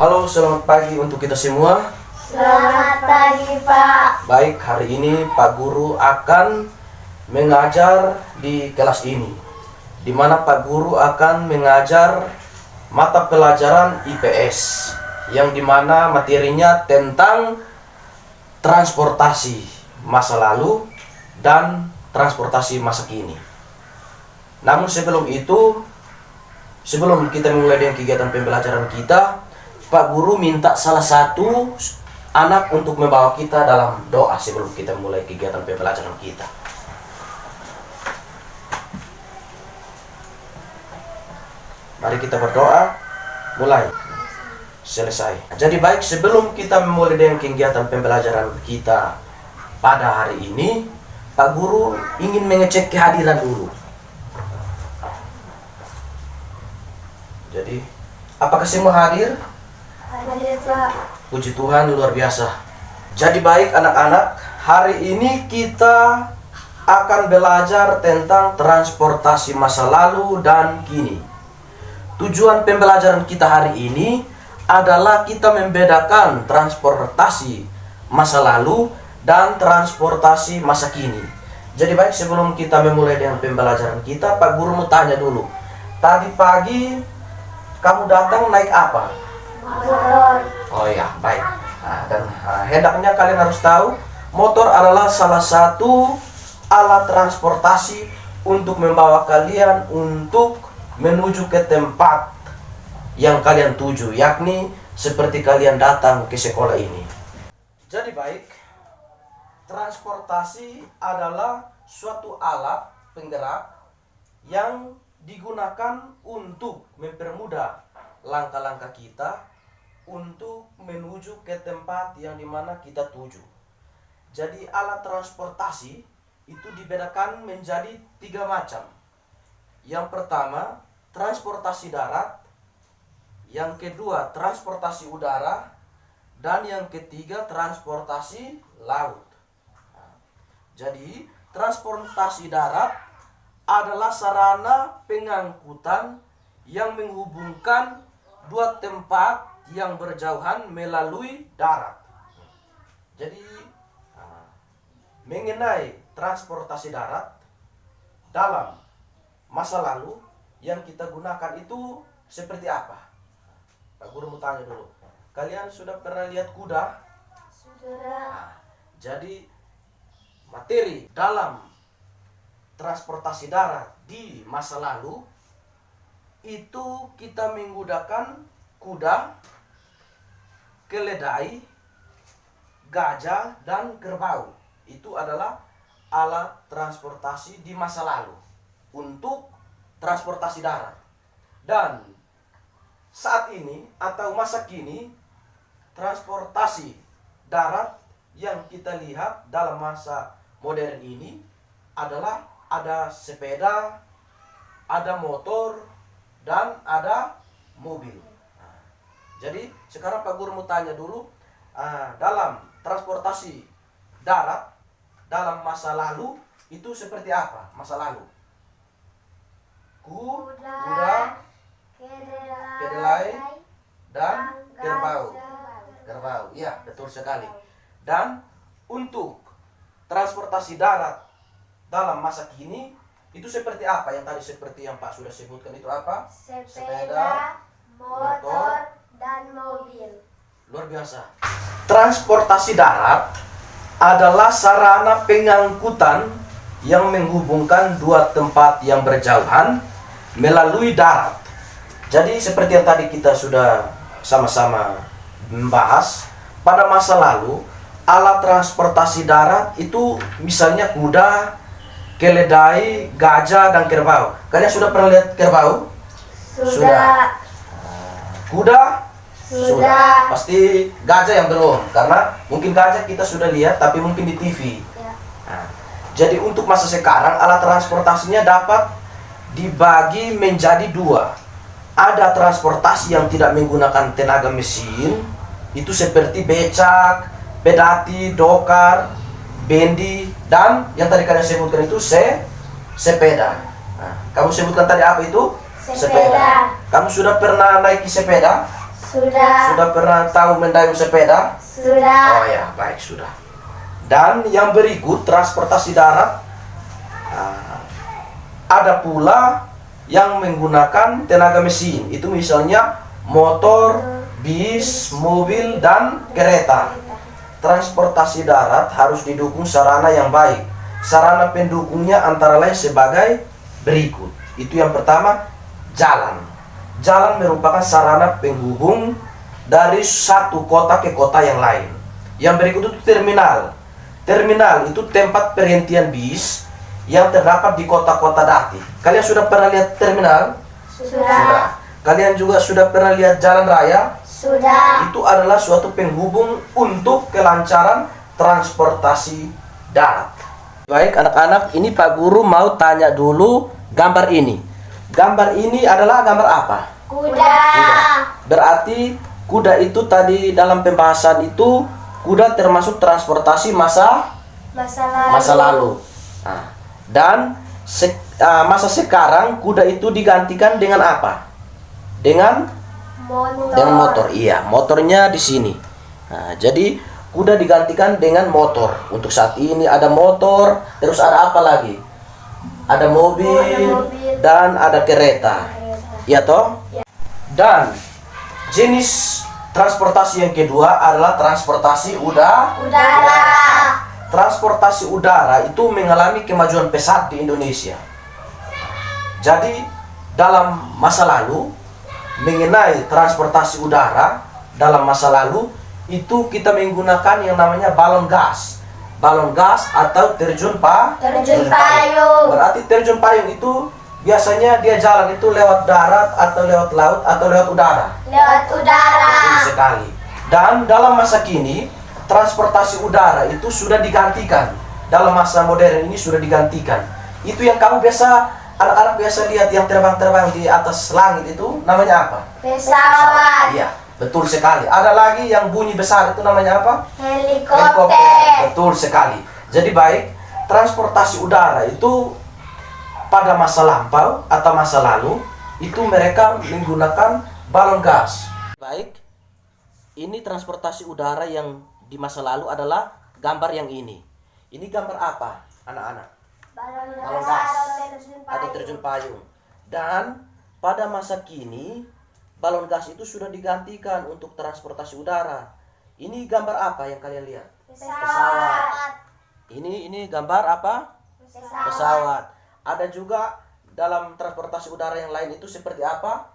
Halo, selamat pagi untuk kita semua. Selamat pagi, Pak. Baik, hari ini Pak Guru akan mengajar di kelas ini, di mana Pak Guru akan mengajar mata pelajaran IPS, yang dimana materinya tentang transportasi masa lalu dan transportasi masa kini. Namun sebelum kita memulai dengan kegiatan pembelajaran kita, Pak Guru minta salah satu anak untuk membawa kita dalam doa sebelum kita mulai kegiatan pembelajaran kita. Mari kita berdoa, mulai, selesai. Jadi baik, sebelum kita memulai dengan kegiatan pembelajaran kita pada hari ini, Pak Guru ingin mengecek kehadiran dulu. Jadi, apakah semua hadir? Hadir, Pak. Puji Tuhan, luar biasa. Jadi baik anak-anak, hari ini kita akan belajar tentang transportasi masa lalu dan kini. Tujuan pembelajaran kita hari ini adalah kita membedakan transportasi masa lalu dan transportasi masa kini. Jadi baik, sebelum kita memulai dengan pembelajaran kita, Pak Guru mau tanya dulu. Tadi pagi kamu datang naik apa? Motor. Oh ya, baik. Dan hendaknya kalian harus tahu, motor adalah salah satu alat transportasi untuk membawa kalian untuk menuju ke tempat yang kalian tuju, yakni seperti kalian datang ke sekolah ini. Jadi baik, transportasi adalah suatu alat penggerak yang digunakan untuk mempermudah langkah-langkah kita untuk menuju ke tempat yang dimana kita tuju. Jadi alat transportasi itu dibedakan menjadi 3 macam. Yang pertama, transportasi darat. Yang kedua, transportasi udara. Dan yang ketiga, transportasi laut. Jadi transportasi darat adalah sarana pengangkutan yang menghubungkan dua tempat yang berjauhan melalui darat. Jadi mengenai transportasi darat dalam masa lalu yang kita gunakan itu seperti apa? Pak Guru mau tanya dulu. Kalian sudah pernah lihat kuda? Sudah. Jadi materi dalam transportasi darat di masa lalu itu kita menggunakan kuda, keledai, gajah, dan kerbau. Itu adalah alat transportasi di masa lalu untuk transportasi darat. Dan saat ini atau masa kini, transportasi darat yang kita lihat dalam masa modern ini adalah ada sepeda, ada motor, dan ada mobil. Jadi sekarang Pak Guru mau tanya dulu, dalam transportasi darat dalam masa lalu itu seperti apa masa lalu? Kuda, kedelai, dan kerbau. Kerbau, iya betul sekali. Dan untuk transportasi darat dalam masa kini itu seperti apa? Yang tadi seperti yang Pak sudah sebutkan itu apa? Sepeda, motor, dan mobil. Luar biasa. Transportasi darat adalah sarana pengangkutan yang menghubungkan dua tempat yang berjauhan melalui darat. Jadi seperti yang tadi kita sudah sama-sama membahas, pada masa lalu alat transportasi darat itu misalnya kuda, keledai, gajah, dan kerbau. Kalian sudah pernah lihat kerbau? Sudah. Kuda? Sudah. Pasti gajah yang belum, karena mungkin gajah kita sudah lihat tapi mungkin di TV. Ya. Jadi untuk masa sekarang alat transportasinya dapat dibagi menjadi 2. Ada transportasi yang tidak menggunakan tenaga mesin, itu seperti becak, pedati, dokar, bendi, dan yang tadi kalian sebutkan itu sepeda. Kamu sebutkan tadi apa itu? Sepeda. Kamu sudah pernah naik sepeda? Sudah. Sudah pernah tahu mendayung sepeda? Sudah. Oh ya, baik, sudah. Dan yang berikut transportasi darat, ada pula yang menggunakan tenaga mesin. Itu misalnya motor, bis, mobil, dan kereta. Transportasi darat harus didukung sarana yang baik. Sarana pendukungnya antara lain sebagai berikut. Itu yang pertama, jalan. Jalan merupakan sarana penghubung dari satu kota ke kota yang lain. Yang berikut itu terminal. Terminal itu tempat perhentian bis yang terdapat di kota-kota datik. Kalian sudah pernah lihat terminal? Sudah. Kalian juga sudah pernah lihat jalan raya? Sudah. Itu adalah suatu penghubung untuk kelancaran transportasi darat. Baik anak-anak, ini Pak Guru mau tanya dulu gambar ini. Gambar ini adalah gambar apa? Kuda. Berarti kuda itu tadi dalam pembahasan itu, kuda termasuk transportasi masa lalu. Nah, dan masa sekarang kuda itu digantikan dengan apa? Dengan motor. Iya, motornya di sini. Nah, jadi kuda digantikan dengan motor. Untuk saat ini ada motor, terus ada apa lagi? Ada mobil, dan ada kereta. Iya toh? Dan jenis transportasi yang kedua adalah transportasi udara. Transportasi udara itu mengalami kemajuan pesat di Indonesia. Jadi dalam masa lalu, mengenai transportasi udara dalam masa lalu itu kita menggunakan yang namanya balon gas. Balon gas atau terjun payung. Berarti terjun payung itu biasanya dia jalan itu lewat darat atau lewat laut atau lewat udara. Betul sekali. Dan dalam masa kini transportasi udara itu sudah digantikan. Dalam masa modern ini sudah digantikan. Itu yang kamu anak-anak biasa lihat yang terbang-terbang di atas langit itu namanya apa? Pesawat. Iya, betul sekali. Ada lagi yang bunyi besar itu namanya apa? Helikopter. Betul sekali. Jadi baik, transportasi udara itu pada masa lampau atau masa lalu itu mereka menggunakan balon gas. Baik, ini transportasi udara yang di masa lalu adalah gambar yang ini. Ini gambar apa, anak-anak? Balon gas atau terjun payung. Dan pada masa kini balon gas itu sudah digantikan untuk transportasi udara. Ini gambar apa yang kalian lihat? Pesawat. Ini gambar apa? Pesawat. Ada juga dalam transportasi udara yang lain itu seperti apa?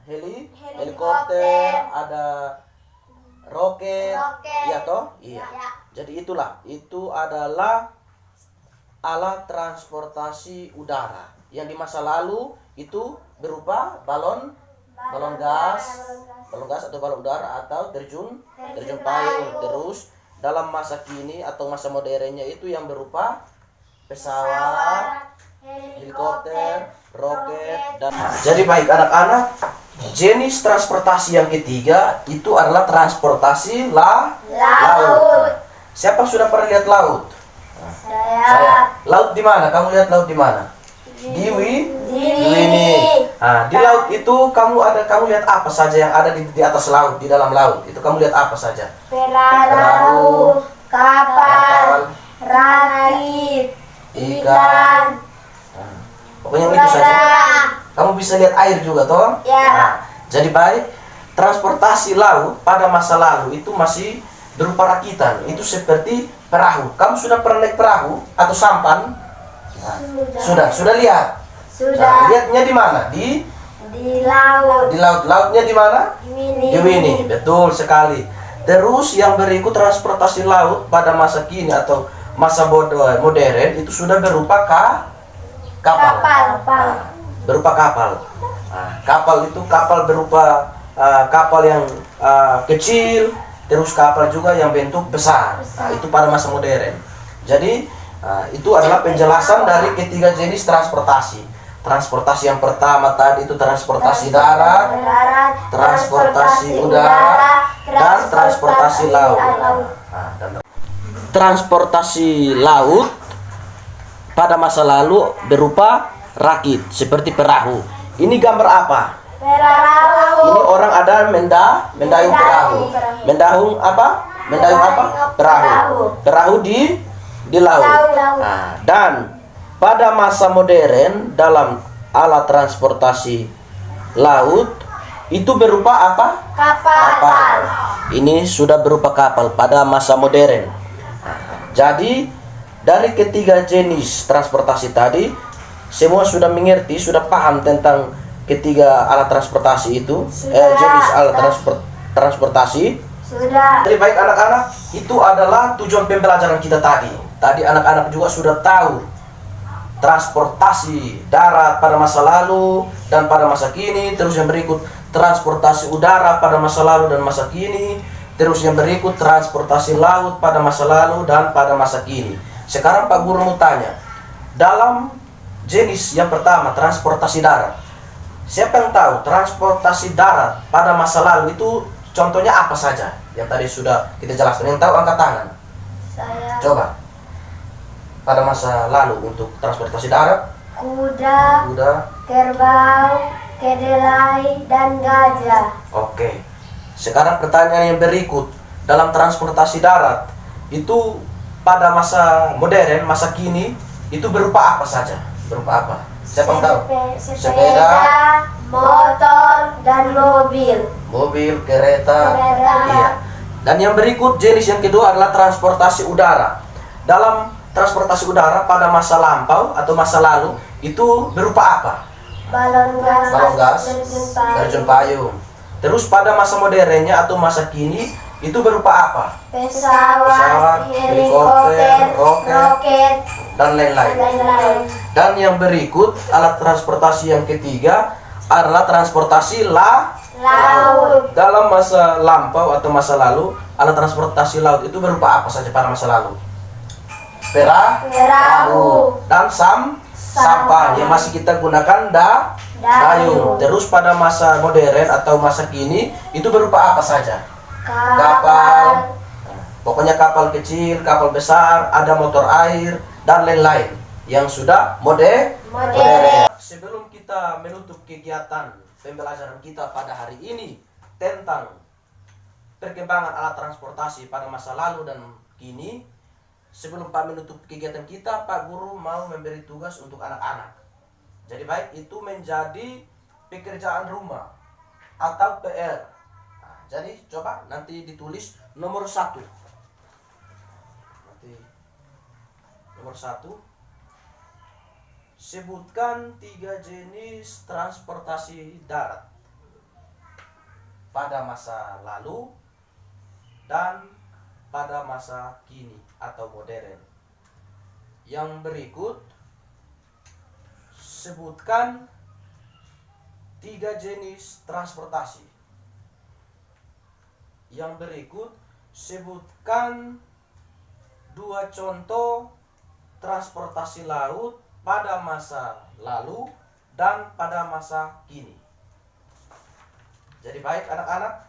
Helikopter, ada roket. Iya toh? Iya. Jadi itu adalah alat transportasi udara yang di masa lalu itu berupa balon gas atau balon udara atau terjun payung. Terus dalam masa kini atau masa modernnya itu yang berupa pesawat, helikopter, roket, dan jadi baik anak-anak, jenis transportasi yang ketiga itu adalah transportasi laut. Siapa sudah pernah lihat laut? Saya. Laut di mana? Kamu lihat laut di mana? Di Wini. Nah, di laut itu kamu lihat apa saja yang ada di atas laut, di dalam laut? Itu kamu lihat apa saja? Perahu, kapal, rakit, ikan. Nah, pokoknya itu saja. Kamu bisa lihat air juga toh? Ya. Nah, jadi baik, transportasi laut pada masa lalu itu masih berupa rakitan. Itu seperti perahu. Kamu sudah pernah naik perahu atau sampan? Nah, sudah lihat. Nah, lihatnya di mana? Di laut. Di laut. Lautnya di mana? Di Wini. Betul sekali. Terus yang berikut transportasi laut pada masa kini atau masa modern itu sudah berupa kapal. Nah, berupa kapal. Nah, kapal itu kapal berupa kapal yang kecil, terus kapal juga yang bentuk besar. Nah, itu pada masa modern. Jadi itu adalah penjelasan dari ketiga jenis transportasi. Transportasi yang pertama tadi itu transportasi darat, transportasi udara, dan transportasi laut. Transportasi laut pada masa lalu berupa rakit seperti perahu. Ini gambar apa? Perahu. Ini orang ada mendayung perahu. Mendayung apa? Mendayung apa? Perahu. Perahu di laut. Nah, dan pada masa modern dalam alat transportasi laut itu berupa apa? Kapal. Ini sudah berupa kapal pada masa modern. Jadi dari ketiga jenis transportasi tadi semua sudah mengerti, sudah paham tentang ketiga alat transportasi itu, jenis alat transportasi. Sudah. Jadi baik anak-anak, itu adalah tujuan pembelajaran kita tadi. Tadi anak-anak juga sudah tahu transportasi darat pada masa lalu dan pada masa kini. Terus yang berikut transportasi udara pada masa lalu dan masa kini. Terus yang berikut transportasi laut pada masa lalu dan pada masa kini. Sekarang Pak Guru mau tanya, dalam jenis yang pertama transportasi darat, siapa yang tahu transportasi darat pada masa lalu itu contohnya apa saja? Yang tadi sudah kita jelaskan. Yang tahu angkat tangan. Saya. Coba. Pada masa lalu untuk transportasi darat, Kuda, kerbau, kedelai, dan gajah. Oke. Sekarang pertanyaan yang berikut. Dalam transportasi darat itu pada masa modern, masa kini itu berupa apa saja? Berupa apa? Siapa yang tahu? Sepeda, motor, dan mobil. Mobil, kereta. Kereta. Iya. Dan yang berikut jenis yang kedua adalah transportasi udara. Dalam transportasi udara pada masa lampau atau masa lalu itu berupa apa? Balon gas, terjun payung. Terus pada masa modernnya atau masa kini itu berupa apa? pesawat, helikopter, roket, Dan lain-lain. Dan yang berikut alat transportasi yang ketiga adalah transportasi laut. Dalam masa lampau atau masa lalu, alat transportasi laut itu berupa apa saja pada masa lalu? Perahu. Dan sampan yang masih kita gunakan dayung. Terus pada masa modern atau masa kini itu berupa apa saja? Kapal. Pokoknya kapal kecil, kapal besar, ada motor air dan lain-lain yang sudah modern. Sebelum kita menutup kegiatan pembelajaran kita pada hari ini tentang perkembangan alat transportasi pada masa lalu dan kini, sebelum Pak menutup kegiatan kita, Pak Guru mau memberi tugas untuk anak-anak. Jadi baik itu menjadi pekerjaan rumah atau PR. Nah, jadi coba nanti ditulis nomor 1. Nanti nomor 1. Sebutkan 3 jenis transportasi darat pada masa lalu dan pada masa kini atau modern. Yang berikut, sebutkan 3 jenis transportasi. Yang berikut, sebutkan 2 contoh transportasi laut pada masa lalu dan pada masa kini. Jadi baik anak-anak,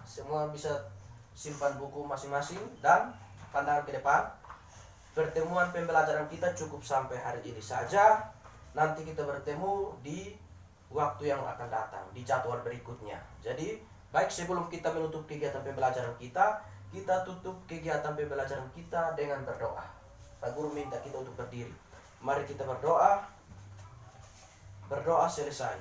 semua bisa simpan buku masing-masing dan pandangan ke depan. Pertemuan pembelajaran kita cukup sampai hari ini saja. Nanti kita bertemu di waktu yang akan datang, di jadwal berikutnya. Jadi baik, sebelum kita menutup kegiatan pembelajaran kita tutup kegiatan pembelajaran kita dengan berdoa. Pak Guru minta kita untuk berdiri. Mari kita berdoa. Berdoa selesai.